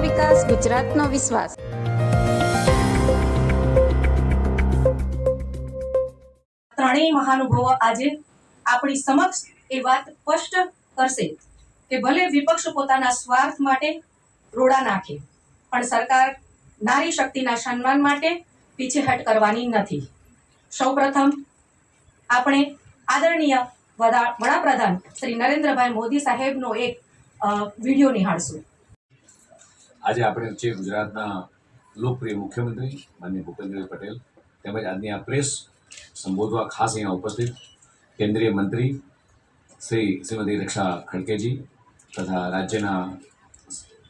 વિકાસ, ગુજરાતનો વિશ્વાસ. ત્રણેય મહાનુભાવો આજે આપણી સમક્ષ એ વાત સ્પષ્ટ કરશે કે ભલે વિપક્ષ પોતાના સ્વાર્થ માટે રોડા નાખે, પણ સરકાર નારી શક્તિના સન્માન માટે પીછેહટ કરવાની નથી. સૌપ્રથમ આપણે આદરણીય વડાપ્રધાન શ્રી નરેન્દ્રભાઈ મોદી સાહેબનો એક વિડીયો નિહાળશું. આજે આપણે વચ્ચે ગુજરાતના લોકપ્રિય મુખ્યમંત્રી માનનીય ભૂપેન્દ્રભાઈ પટેલ તેમજ આજની આ પ્રેસ સંબોધવા ખાસ અહીંયા ઉપસ્થિત કેન્દ્રીય મંત્રી શ્રીમતી રક્ષા ખડકેજી તથા રાજ્યના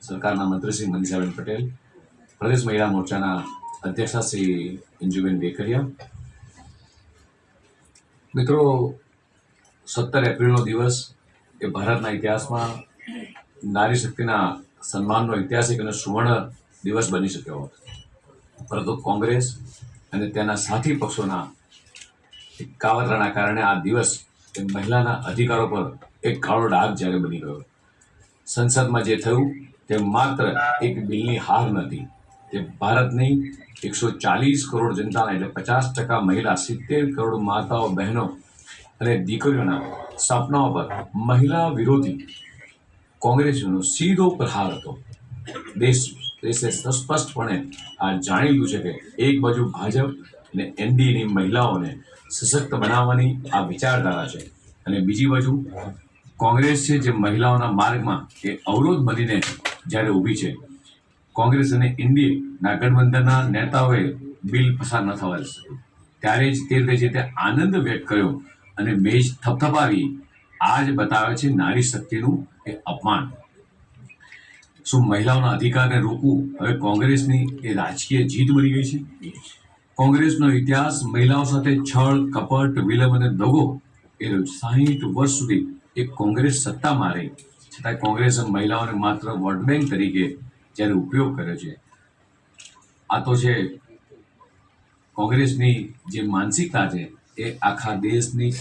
સરકારના મંત્રી શ્રી મનીષાબેન પટેલ, પ્રદેશ મહિલા મોરચાના અધ્યક્ષા શ્રી અંજુબેન વેકરિયા. મિત્રો, 17 એપ્રિલનો દિવસ એ ભારતના ઇતિહાસમાં નારી શક્તિના સન્માનનો ઐતિહાસિક અને સુવર્ણ દિવસ બની શક્યો હોત, પરંતુ કોંગ્રેસ અને તેના સાથી પક્ષોના કાવતરાના કારણે આ દિવસ એ મહિલાના અધિકારો પર એક કાળો ડાઘ જ્યારે બની ગયો. સંસદમાં જે થયું તે માત્ર એક બિલની હાર નથી, તે ભારતની 140 કરોડ જનતાના એટલે 50% મહિલા, 70 કરોડ માતાઓ, બહેનો અને દીકરીઓના સપનાઓ પર મહિલા વિરોધી કોંગ્રેસનો સીધો પ્રહાર હતો. દેશે સ્પષ્ટપણે આ જાણી લીધું છે કે એક બાજુ ભાજપ અને એનડીએની મહિલાઓને સશક્ત બનાવવાની આ વિચારધારા છે, અને બીજી બાજુ કોંગ્રેસ છે જે મહિલાઓના માર્ગમાં એ અવરોધ બનીને જ્યારે ઊભી છે. કોંગ્રેસ અને એનડીએના ગઠબંધનના નેતાઓએ બિલ પસાર ન થવા દીધું, ત્યારે જ તે રીતે તે આનંદ વ્યક્ત કર્યો અને મેજ થપથપાવી. આ જ બતાવે છે નારી શક્તિનું એ અપમાન. શું મહિલાઓના અધિકારને રોકવું હવે કોંગ્રેસની એ રાજકીય જીત બની ગઈ છે? કોંગ્રેસનો ઇતિહાસ મહિલાઓ સાથે છળ, કપટ, વિલંબ અને દગો એ 60 વર્ષ સુધી એક કોંગ્રેસ સત્તામાં રહી, છતાં કોંગ્રેસે મહિલાઓને માત્ર વોટ બેંક તરીકે જ્યારે ઉપયોગ કર્યો છે. આ તો છે કોંગ્રેસની જે માનસિકતા છે એ આખા દેશની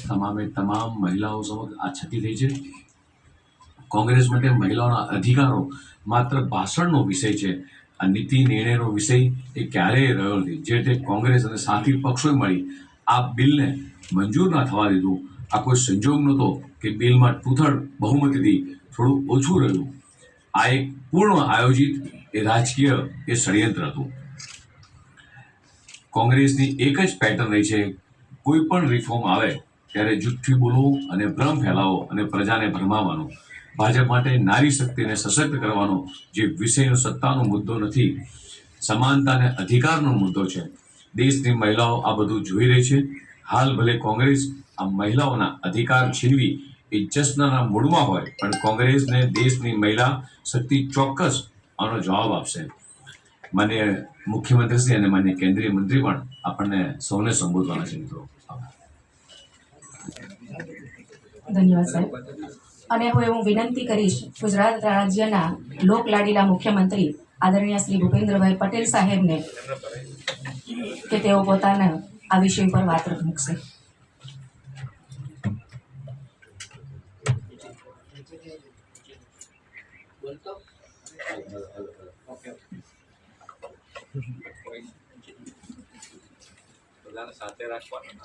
તમામ મહિલાઓ સમક્ષ આ છતી થઈ છે. કોંગ્રેસ માટે મહિલાઓના અધિકારો માત્ર ભાષણનો વિષય છે, આ નીતિ નિર્ણયનો વિષય એ ક્યારેય રહ્યો નથી. જે રીતે કોંગ્રેસ અને સાથી પક્ષોએ મળી આ બિલને મંજૂર ના થવા દીધું, આ કોઈ સંજોગ નહોતો કે બિલમાં 2/3 બહુમતીથી થોડું ઓછું રહ્યું. આ એક પૂર્ણ આયોજિત એ રાજકીય એ ષડયંત્ર હતું. કોંગ્રેસની એક જ પેટર્ન રહી છે, કોઈ પણ રિફોર્મ આવે ત્યારે જુઠ્ઠી બોલવું અને ભ્રમ ફેલાવો અને પ્રજાને ભરમાવવાનો. ભાજપ માટે નારી શક્તિને સશક્ત કરવાનો જે વિષયનો સત્તાનો મુદ્દો નથી, સમાનતા અને અધિકારનો મુદ્દો છે. દેશની મહિલાઓ આ બધું જોઈ રહી છે. હાલ ભલે કોંગ્રેસ આ મહિલાઓના અધિકાર છીનવી એ જશ્નના મૂડમાં હોય, પણ કોંગ્રેસને દેશની મહિલા શક્તિ ચોક્કસ આનો જવાબ આપશે. માન્ય મુખ્યમંત્રીશ્રી અને માન્ય કેન્દ્રીય મંત્રી પણ આપણને સૌને સંબોધવાના છે. મિત્રો, ધન્યવાદ સાહેબ. અને હવે હું વિનંતી કરીશ ગુજરાત રાજ્યના લોકલાડીલા મુખ્યમંત્રી આદરણીય શ્રી ભૂપેન્દ્રભાઈ પટેલ સાહેબને કે તેઓ પોતાના આ વિષય પર વાત મૂકશે. સાથે રાખવાનું.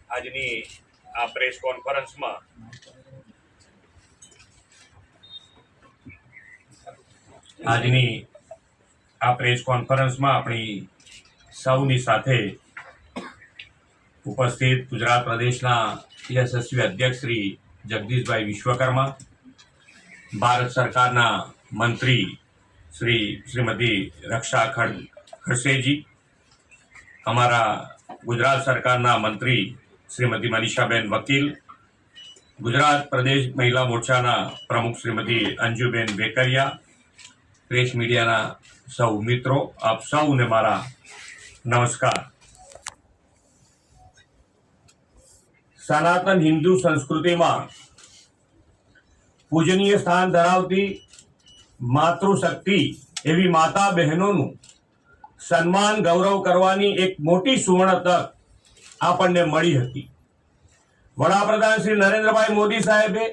આજની આ પ્રેસ કોન્ફરન્સમાં આપણી સૌની સાથે ઉપસ્થિત ગુજરાત પ્રદેશના યશસ્વી અધ્યક્ષ શ્રી જગદીશભાઈ વિશ્વકર્મા, ભારત સરકારના મંત્રી શ્રીમતી રક્ષા ખડસેજી, અમારા ગુજરાત સરકારના મંત્રી શ્રીમતી મનીષાબેન વકીલ, ગુજરાત પ્રદેશ મહિલા મોરચાના પ્રમુખ શ્રીમતી અંજુબેન વેકરિયા, પ્રેસ મીડિયાના સૌ મિત્રો, આપ સૌને મારા નમસ્કાર. સનાતન હિન્દુ સંસ્કૃતિમાં પૂજનીય સ્થાન ધરાવતી માતૃશક્તિ એવી માતા બહેનોનું સન્માન ગૌરવ કરવાની એક મોટી સુવર્ણ તક આપણને મળી હતી. વડાપ્રધાન શ્રી નરેન્દ્રભાઈ મોદી સાહેબે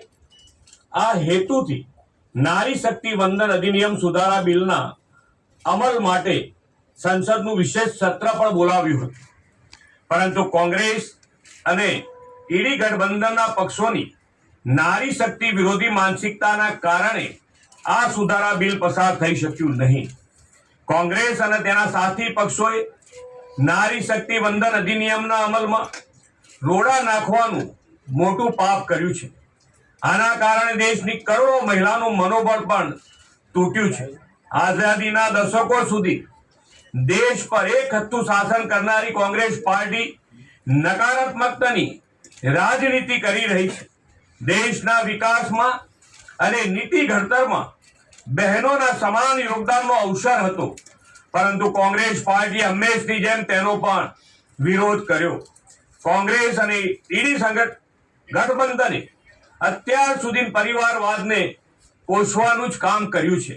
આ હેતુથી નારી શક્તિ વંદન અધિનિયમ સુધારા બિલના અમલ માટે સંસદનું વિશેષ સત્ર પણ બોલાવ્યું હતું, પરંતુ કોંગ્રેસ અને ઈડી ગઠબંધનના પક્ષોની નારી શક્તિ વિરોધી માનસિકતાના કારણે આ સુધારા બિલ પસાર થઈ શક્યું નહીં. કોંગ્રેસ અને તેના સાથી પક્ષોએ નારી શક્તિ વંદન અધિનિયમના અમલમાં રોડા નાખવાનું મોટું પાપ કર્યું છે. આના કારણે દેશની કરોડો મહિલાનું મનોબળ પણ તૂટ્યું છે. આઝાદીના દશકો સુધી દેશ પર એક હત્તું શાસન કરનારી કોંગ્રેસ પાર્ટી નકારાત્મકતાની રાજનીતિ કરી રહી છે. દેશના વિકાસમાં અને નીતિ ઘડતરમાં બહેનોના સમાન યોગદાનનો અવસર હતો, પરંતુ કોંગ્રેસ પાર્ટી હંમેશની જેમ તેનો પણ વિરોધ કર્યો. કોંગ્રેસ અને ઈડી ગઠબંધને અત્યાર સુધી પરિવારવાદને પોષવાનું જ કામ કર્યું છે.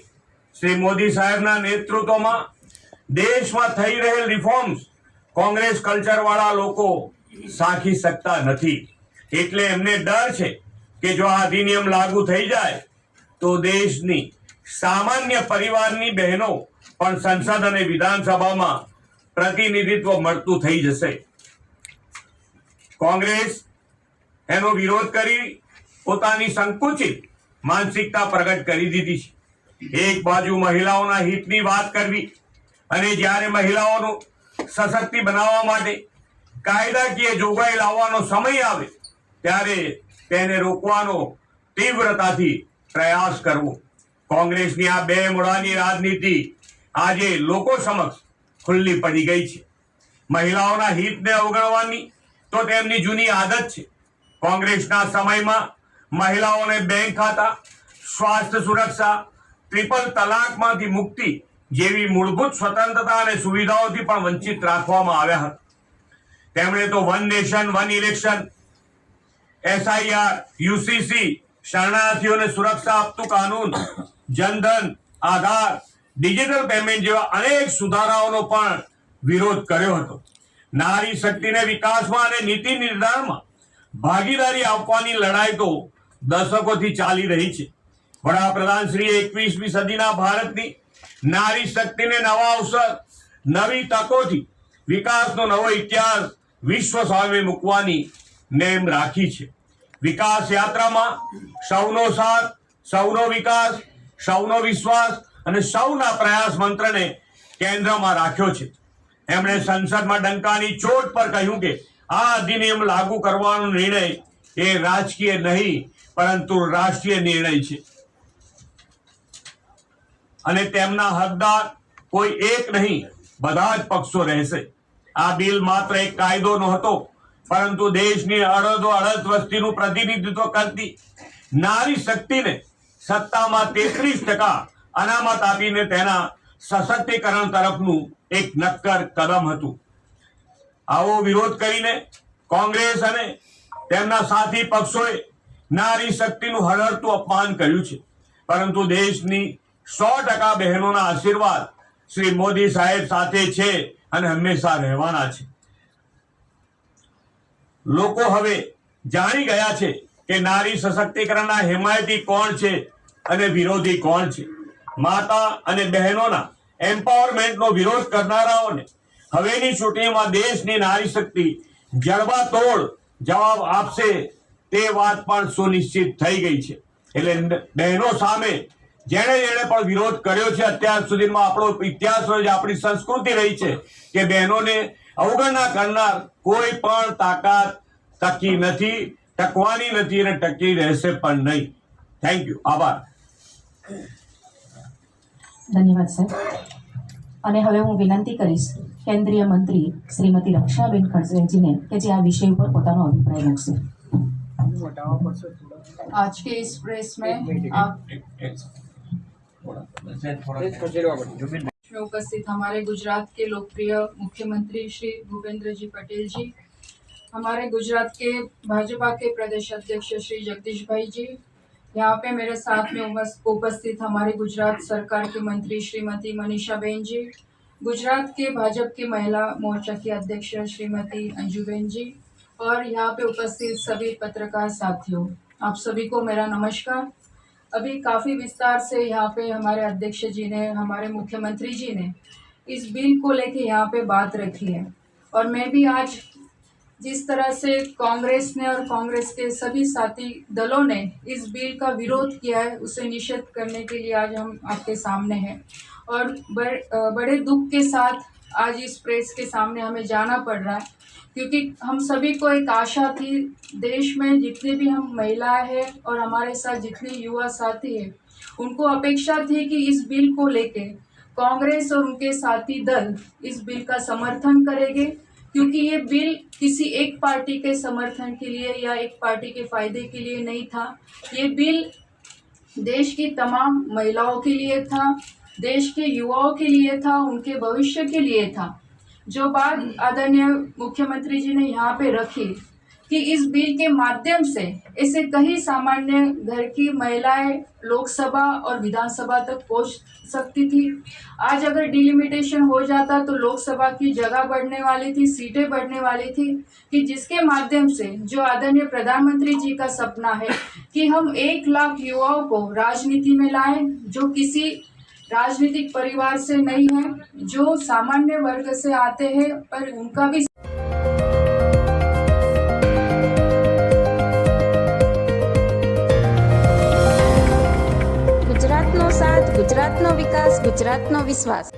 શ્રી મોદી સાહેબના નેતૃત્વમાં દેશમાં થઈ રહેલ રિફોર્મ્સ કોંગ્રેસ કલ્ચરવાળા લોકો સાંખી શકતા નથી. એટલે એમને ડર છે કે જો આ અધિનિયમ લાગુ થઈ જાય તો દેશની સામાન્ય પરિવારની બહેનો પણ સંસદ અને વિધાનસભામાં પ્રતિનિધિત્વ મળતું થઈ જશે. કોંગ્રેસ એનો વિરોધ કરી પોતાની સંકુચિત માનસિકતા પ્રગટ કરી દીધી છે. એક બાજુ મહિલાઓના હિતની વાત કરવી અને જ્યારે મહિલાઓનું સશક્તિ બનાવવા માટે કાયદાકીય જોગવાઈ લાવવાનો સમય આવે ત્યારે તેને રોકવાનો તીવ્રતાથી પ્રયાસ કરવો. કોંગ્રેસની આ બે મૂળાની રાજનીતિ આજે લોકો સમક્ષ ખુલ્લી પડી ગઈ છે. મહિલાઓના હિતને અવગણવાની તો તેમની જૂની આદત છે. કોંગ્રેસના સમયમાં મહિલાઓને બેંક ખાતા, સ્વાસ્થ્ય સુરક્ષા, ટ્રિપલ તલાકમાંથી મુક્તિ જેવી મૂળભૂત સ્વતંત્રતા અને સુવિધાઓથી પણ વંચિત રાખવામાં આવ્યા હતા. તેમણે તો one nation one election, SIR, UCC, શરણાર્થીઓને સુરક્ષા આપતું કાનૂન, જનધન, આધાર, ડિજિટલ પેમેન્ટ જેવા અનેક સુધારાઓનો પણ વિરોધ કર્યો હતો. નારી શક્તિને વિકાસમાં અને નીતિ નિર્ધારણમાં ભાગીદારી આપવાની લડાઈ તો દશકોથી ચાલી રહી છે. વડાપ્રધાન શ્રી 21મી સદીના ભારતની નારી શક્તિને નવા અવસર, નવી તકોથી વિકાસનો નવો ઇતિહાસ વિશ્વ સામે મૂકવાની નેમ રાખી છે. વિકાસ યાત્રામાં સૌનો સાથ, સૌનો વિકાસ, સૌનો વિશ્વાસ અને સૌના પ્રયાસ મંત્રને કેન્દ્રમાં રાખ્યો છે. એમણે સંસદમાં ડંકાની ચોટ પર કહ્યું કે આ અધિનિયમ લાગુ કરવાનો નિર્ણય એ રાજકીય નહીં પરંતુ રાષ્ટ્રીય નિર્ણય છે અને તેમના હકદાર કોઈ એક નહીં, બધા જ પક્ષો રહેશે. આ બિલ માત્ર એક કાયદો નહોતો, પરંતુ દેશની અડધો વસ્તીનું પ્રતિનિધિત્વ કરતી નારી શક્તિને સત્તામાં 33% અનામત આપીને તેના સશક્તિકરણ તરફનું એક નક્કર કદમ હતું. આવો વિરોધ કરીને કોંગ્રેસ અને તેમના સાથી પક્ષોએ નારી શક્તિનું હળહળતું અપમાન કર્યું છે, પરંતુ દેશની 100% બહેનોના આશીર્વાદ શ્રી મોદી સાહેબ સાથે છે અને હંમેશા રહેવાના છે. લોકો હવે જાણી ગયા છે કે નારી સશક્તિકરણના હિમાયતી કોણ છે અને વિરોધી કોણ છે. માતા અને બહેનોના એમ્પાવરમેન્ટનો વિરોધ કરનારાઓને હવેની ચૂંટણીમાં દેશની નારી શક્તિ જડબાતોડ જવાબ આપશે તે વાત પણ સુનિશ્ચિત થઈ ગઈ છે. એટલે બહેનો સામે જેણે પણ વિરોધ કર્યો છે, અત્યાર સુધીમાં આપણો ઇતિહાસ હોય, આપણી સંસ્કૃતિ રહી છે કે બહેનોને અવગણના કરનાર કોઈ પણ તાકાત ટકી નથી, ટકવાની નથી અને ટકી રહેશે પણ નહીં. Thank you. આભાર. ધન્યવાદ સાહેબ. અને હવે હું વિનંતી કરીશ કેન્દ્રીય મંત્રી શ્રીમતી રક્ષાબેન ખડસેજીને કે જે આ વિષય ઉપર પોતાનો અભિપ્રાય મૂકશે. आज के इस प्रेस में उपस्थित हमारे गुजरात के लोकप्रिय मुख्यमंत्री श्री भूपेंद्र जी पटेल जी, हमारे गुजरात के भाजपा के प्रदेश अध्यक्ष श्री जगदीश भाई जी, यहाँ पे मेरे साथ में उपस्थित हमारे गुजरात सरकार के मंत्री श्रीमती मनीषा बेन जी, गुजरात के भाजपा की महिला मोर्चा की अध्यक्ष श्रीमती अंजू बेन जी, और यहाँ पे उपस्थित सभी पत्रकार साथियों, आप सभी को मेरा नमस्कार। अभी काफ़ी विस्तार से यहाँ पे हमारे अध्यक्ष जी ने, हमारे मुख्यमंत्री जी ने इस बिल को लेके यहाँ पे बात रखी है, और मैं भी आज जिस तरह से कांग्रेस ने और कांग्रेस के सभी साथी दलों ने इस बिल का विरोध किया है, उसे निषेध करने के लिए आज हम आपके सामने हैं। और बड़े दुख के साथ आज इस प्रेस के सामने हमें जाना पड़ रहा है, क्योंकि हम सभी को एक आशा थी, देश में जितने भी हम महिलाएं हैं और हमारे साथ जितने युवा साथी हैं, उनको अपेक्षा थी कि इस बिल को लेके कांग्रेस और उनके साथी दल इस बिल का समर्थन करेंगे, क्योंकि ये बिल किसी एक पार्टी के समर्थन के लिए या एक पार्टी के फायदे के लिए नहीं था। ये बिल देश की तमाम महिलाओं के लिए था, देश के युवाओं के लिए था, उनके भविष्य के लिए था। जो बात आदरणीय मुख्यमंत्री जी ने यहाँ पे रखी कि इस बिल के माध्यम से ऐसे कई सामान्य घर की महिलाएं लोकसभा और विधानसभा तक पहुँच सकती थी। आज अगर डिलिमिटेशन हो जाता तो लोकसभा की जगह बढ़ने वाली थी, सीटें बढ़ने वाली थी, कि जिसके माध्यम से जो आदरणीय प्रधानमंत्री जी का सपना है कि हम 1 लाख युवाओं को राजनीति में लाएं, जो किसी राजनीतिक परिवार से नहीं है, जो सामान्य वर्ग से आते हैं, पर उनका भी ગુજરાતનો સાથ, ગુજરાતનો વિકાસ, ગુજરાતનો વિશ્વાસ।